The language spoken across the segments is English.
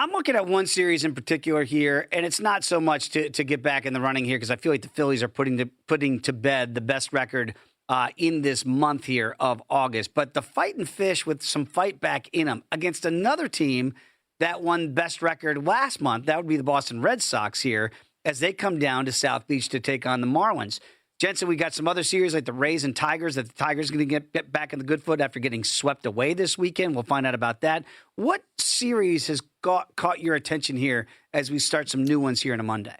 I'm looking at one series in particular here, and it's not so much to get back in the running here because I feel like the Phillies are putting to bed the best record in this month here of August. But the Fightin' Fish with some fight back in them against another team that won best record last month, that would be the Boston Red Sox here, as they come down to South Beach to take on the Marlins. Jensen, we got some other series like the Rays and Tigers that the Tigers are going to get back in the good foot after getting swept away this weekend. We'll find out about that. What series has caught your attention here as we start some new ones here on a Monday?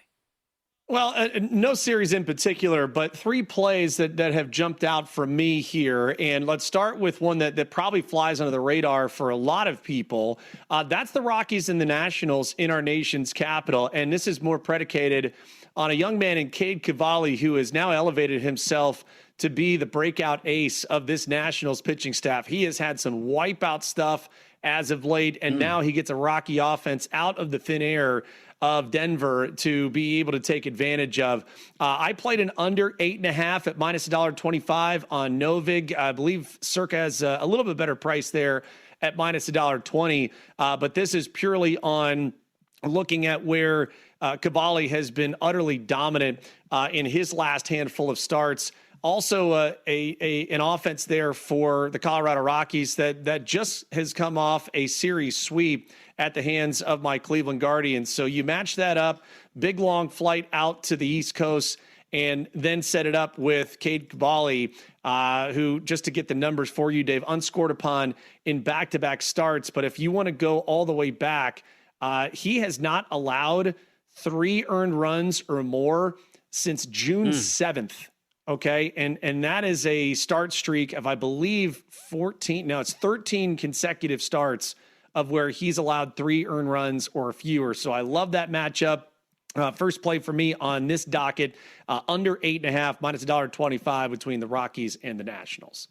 Well, no series in particular, but three plays that have jumped out for me here. And let's start with one that probably flies under the radar for a lot of people. That's the Rockies and the Nationals in our nation's capital. And this is more predicated on a young man in Cade Cavalli, who has now elevated himself to be the breakout ace of this Nationals pitching staff. He has had some wipeout stuff as of late, and now he gets a Rocky offense out of the thin air of Denver to be able to take advantage of. I played an under 8.5 at minus $1.25 on Novig. I believe Circa has a little bit better price there at minus $1.20. But this is purely on looking at where Cavalli has been utterly dominant in his last handful of starts. Also, an offense there for the Colorado Rockies that just has come off a series sweep at the hands of my Cleveland Guardians. So you match that up, big long flight out to the East Coast, and then set it up with Cade Cavalli, who, just to get the numbers for you, Dave, unscored upon in back-to-back starts. But if you want to go all the way back, he has not allowed 3 earned runs or more since June 7th. Okay, and that is a start streak of, I believe, 13 consecutive starts of where he's allowed 3 earned runs or fewer. So I love that matchup. First play for me on this docket, under 8.5, minus $1.25 between the Rockies and the Nationals.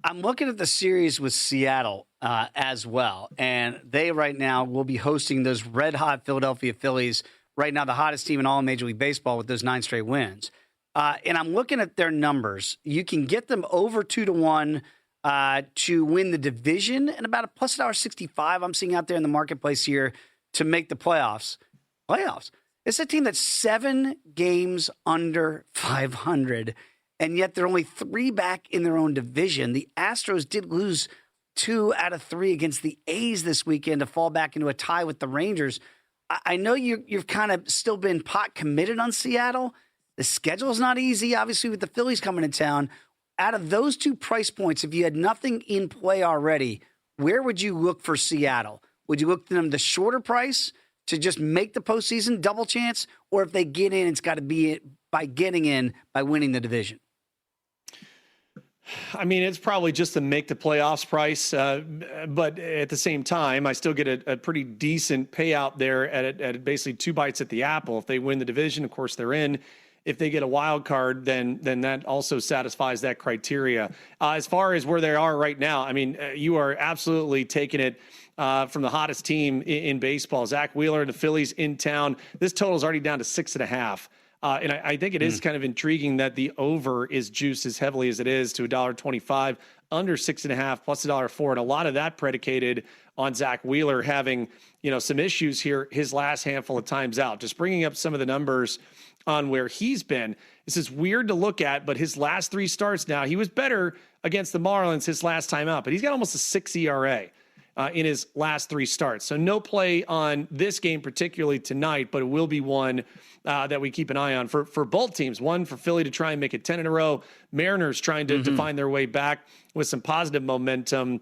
I'm looking at the series with Seattle as well, and they right now will be hosting those red-hot Philadelphia Phillies, right now the hottest team in all of Major League Baseball with those 9 straight wins. And I'm looking at their numbers. You can get them over 2-1 to win the division, and about a plus $1.65 I'm seeing out there in the marketplace here to make the playoffs. It's a team that's 7 games under 500, and yet they're only 3 back in their own division. The Astros did lose 2 out of 3 against the A's this weekend to fall back into a tie with the Rangers. I know you've kind of still been pot committed on Seattle. The schedule is not easy, obviously, with the Phillies coming to town. Out of those 2 price points, if you had nothing in play already, where would you look for Seattle? Would you look to them the shorter price to just make the postseason, double chance? Or if they get in, it's got to be by getting in by winning the division? I mean, it's probably just to make the playoffs price, but at the same time, I still get a pretty decent payout there at basically 2 bites at the apple. If they win the division, of course, they're in. If they get a wild card, then that also satisfies that criteria. As far as where they are right now, I mean, you are absolutely taking it from the hottest team in baseball. Zach Wheeler and the Phillies in town. This total is already down to 6.5. And I think it is kind of intriguing that the over is juiced as heavily as it is to $1.25, under 6.5 plus $1.04. And a lot of that predicated on Zach Wheeler having, some issues here his last handful of times out. Just bringing up some of the numbers on where he's been. This is weird to look at, but his last 3 starts now, he was better against the Marlins his last time out, but he's got almost a 6 ERA in his last 3 starts. So no play on this game, particularly tonight, but it will be one that we keep an eye on for both teams. One for Philly to try and make it 10 in a row. Mariners trying to find their way back with some positive momentum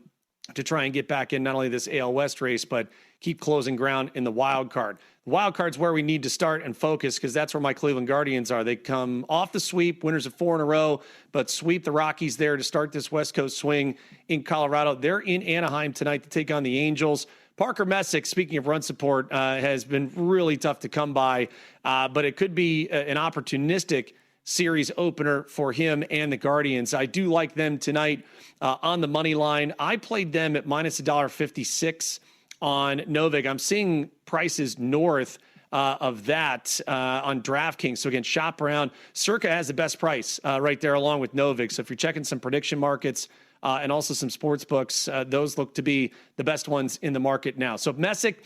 to try and get back in not only this AL West race, but keep closing ground in the wild card. The wild card's where we need to start and focus because that's where my Cleveland Guardians are. They come off the sweep, winners of 4 in a row, but sweep the Rockies there to start this West Coast swing in Colorado. They're in Anaheim tonight to take on the Angels. Parker Messick, speaking of run support, has been really tough to come by, but it could be an opportunistic series opener for him and the Guardians. I do like them tonight on the money line. I played them at minus $1.56 on Novig. I'm seeing prices north of that on DraftKings. So again, shop around. Circa has the best price right there, along with Novik. So if you're checking some prediction markets and also some sports books, those look to be the best ones in the market now. So Messick,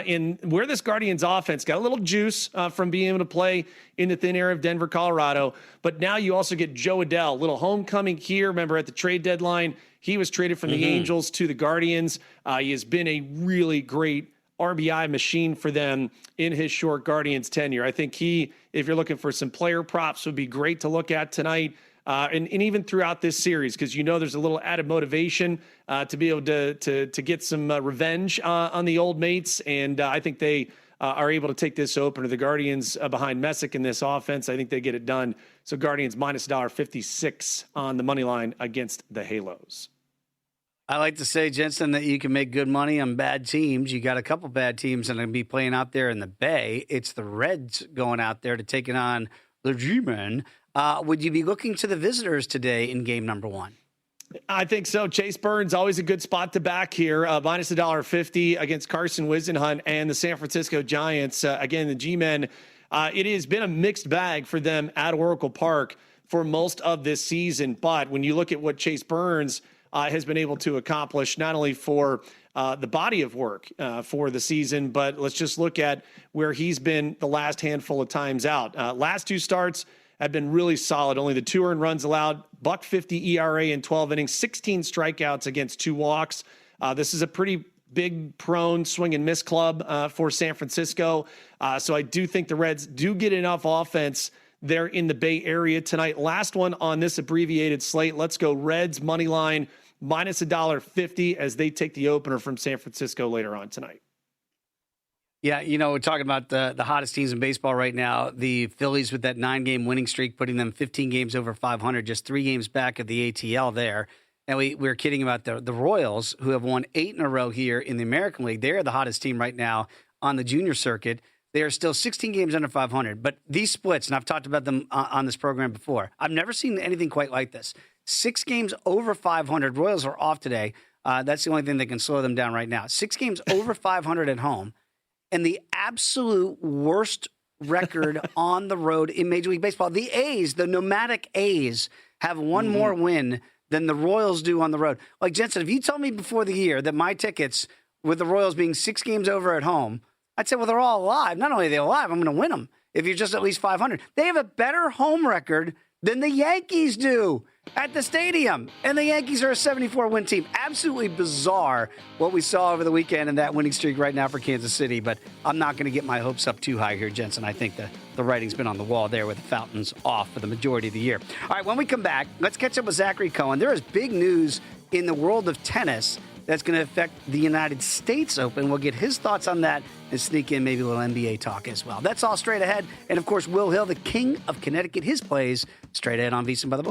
in where this Guardians offense got a little juice from being able to play in the thin air of Denver, Colorado, but now you also get Joe Adell, little homecoming here. Remember at the trade deadline, he was traded from the Angels to the Guardians. He has been a really great RBI machine for them in his short Guardians tenure. I think he, if you're looking for some player props, would be great to look at tonight. And even throughout this series, because there's a little added motivation to be able to get some revenge on the old mates, and I think they are able to take this opener. The Guardians behind Messick in this offense, I think they get it done. So Guardians minus $1.56 on the money line against the Halos. I like to say, Jensen, that you can make good money on bad teams. You got a couple bad teams that are going to be playing out there in the Bay. It's the Reds going out there to take it on the G-Men. Would you be looking to the visitors today in game number one? I think so. Chase Burns, always a good spot to back here. Minus $1.50 against Carson Whisenhunt and the San Francisco Giants. Again, the G-Men, it has been a mixed bag for them at Oracle Park for most of this season. But when you look at what Chase Burns has been able to accomplish, not only for the body of work for the season, but let's just look at where he's been the last handful of times out. Last two starts have been really solid. Only the 2 earned runs allowed, .50 ERA in 12 innings, 16 strikeouts against 2 walks. This is a pretty big prone swing and miss club for San Francisco. So I do think the Reds do get enough offense there in the Bay Area tonight. Last one on this abbreviated slate. Let's go Reds money line minus $1.50 as they take the opener from San Francisco later on tonight. Yeah, we're talking about the hottest teams in baseball right now. The Phillies with that 9-game winning streak, putting them 15 games over 500, just 3 games back of the ATL there. And we were kidding about the Royals, who have won 8 in a row here in the American League. They're the hottest team right now on the junior circuit. They are still 16 games under 500. But these splits, and I've talked about them on this program before, I've never seen anything quite like this. 6 games over 500. Royals are off today. That's the only thing that can slow them down right now. 6 games over 500 at home. And the absolute worst record on the road in Major League Baseball. The A's, the nomadic A's, have one more win than the Royals do on the road. Like, Jensen, if you told me before the year that my tickets with the Royals being 6 games over at home, I'd say, well, they're all alive. Not only are they alive, I'm going to win them if you're just at least 500. They have a better home record than the Yankees do at the stadium. And the Yankees are a 74-win team. Absolutely bizarre what we saw over the weekend in that winning streak right now for Kansas City. But I'm not going to get my hopes up too high here, Jensen. I think the writing's been on the wall there with the fountains off for the majority of the year. All right, when we come back, let's catch up with Zachary Cohen. There is big news in the world of tennis that's going to affect the United States Open. We'll get his thoughts on that and sneak in maybe a little NBA talk as well. That's all straight ahead. And, of course, Will Hill, the king of Connecticut, his plays straight ahead on VSiN by the Book.